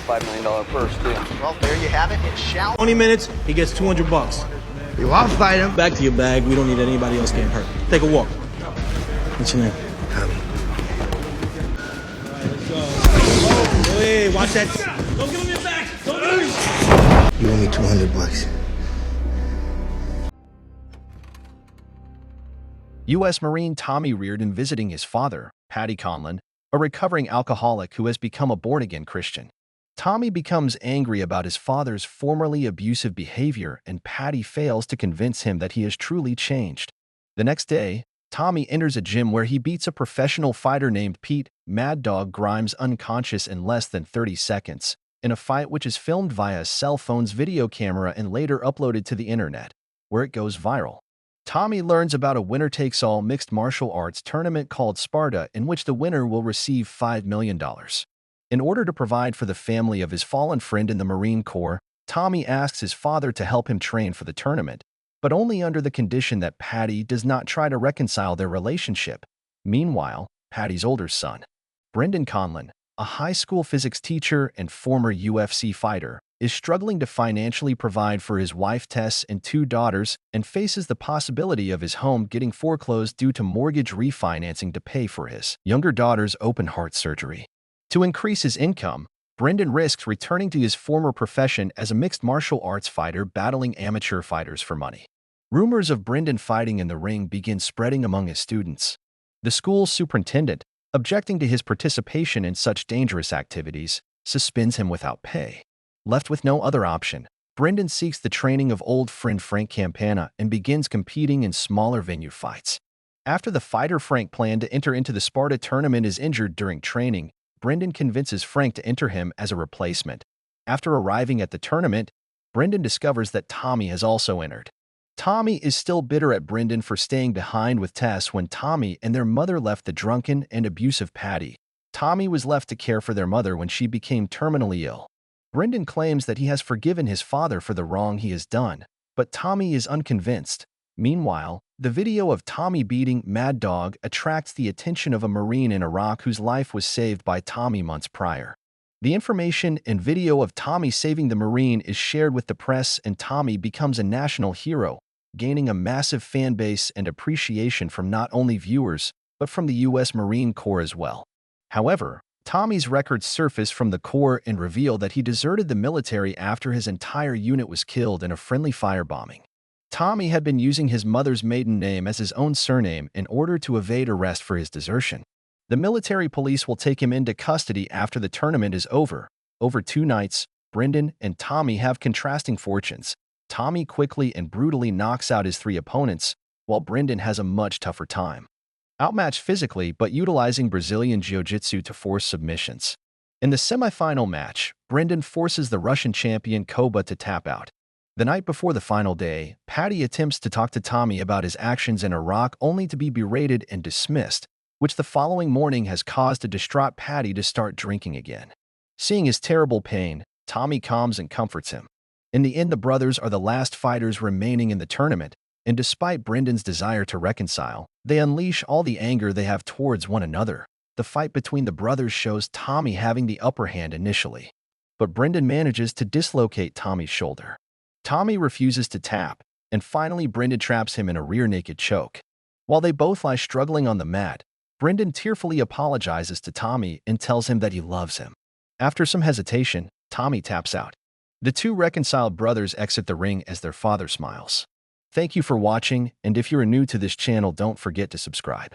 $5 million purse, too. Well, there you have it. It shall. 20 minutes, he gets 200 bucks. You want to fight him? Back to your bag. We don't need anybody else getting hurt. Take a walk. What's your name? Tommy. Let's go. Hey, watch that. Don't give him your back. Don't give him. You owe me 200 bucks. U.S. Marine Tommy Reardon visiting his father, Paddy Conlon, a recovering alcoholic who has become a born-again Christian. Tommy becomes angry about his father's formerly abusive behavior, and Paddy fails to convince him that he has truly changed. The next day, Tommy enters a gym where he beats a professional fighter named Pete "Mad Dog" Grimes unconscious in less than 30 seconds, in a fight which is filmed via a cell phone's video camera and later uploaded to the internet, where it goes viral. Tommy learns about a winner-takes-all mixed martial arts tournament called Sparta, in which the winner will receive $5 million. In order to provide for the family of his fallen friend in the Marine Corps, Tommy asks his father to help him train for the tournament, but only under the condition that Paddy does not try to reconcile their relationship. Meanwhile, Paddy's older son, Brendan Conlon, a high school physics teacher and former UFC fighter, is struggling to financially provide for his wife Tess and 2 daughters and faces the possibility of his home getting foreclosed due to mortgage refinancing to pay for his younger daughter's open heart surgery. To increase his income, Brendan risks returning to his former profession as a mixed martial arts fighter battling amateur fighters for money. Rumors of Brendan fighting in the ring begin spreading among his students. The school's superintendent, objecting to his participation in such dangerous activities, suspends him without pay. Left with no other option, Brendan seeks the training of old friend Frank Campana and begins competing in smaller venue fights. After the fighter Frank planned to enter into the Sparta tournament is injured during training, Brendan convinces Frank to enter him as a replacement. After arriving at the tournament, Brendan discovers that Tommy has also entered. Tommy is still bitter at Brendan for staying behind with Tess when Tommy and their mother left the drunken and abusive Paddy. Tommy was left to care for their mother when she became terminally ill. Brendan claims that he has forgiven his father for the wrong he has done, but Tommy is unconvinced. Meanwhile, the video of Tommy beating Mad Dog attracts the attention of a Marine in Iraq whose life was saved by Tommy months prior. The information and video of Tommy saving the Marine is shared with the press, and Tommy becomes a national hero, gaining a massive fan base and appreciation from not only viewers, but from the U.S. Marine Corps as well. However, Tommy's records surface from the Corps and reveal that he deserted the military after his entire unit was killed in a friendly firebombing. Tommy had been using his mother's maiden name as his own surname in order to evade arrest for his desertion. The military police will take him into custody after the tournament is over. Over 2 nights, Brendan and Tommy have contrasting fortunes. Tommy quickly and brutally knocks out his 3 opponents, while Brendan has a much tougher time. Outmatched physically but utilizing Brazilian Jiu-Jitsu to force submissions. In the semifinal match, Brendan forces the Russian champion Koba to tap out. The night before the final day, Paddy attempts to talk to Tommy about his actions in Iraq only to be berated and dismissed, which the following morning has caused a distraught Paddy to start drinking again. Seeing his terrible pain, Tommy calms and comforts him. In the end, the brothers are the last fighters remaining in the tournament, and despite Brendan's desire to reconcile, they unleash all the anger they have towards one another. The fight between the brothers shows Tommy having the upper hand initially, but Brendan manages to dislocate Tommy's shoulder. Tommy refuses to tap, and finally Brendan traps him in a rear naked choke. While they both lie struggling on the mat, Brendan tearfully apologizes to Tommy and tells him that he loves him. After some hesitation, Tommy taps out. The 2 reconciled brothers exit the ring as their father smiles. Thank you for watching, and if you are new to this channel, don't forget to subscribe.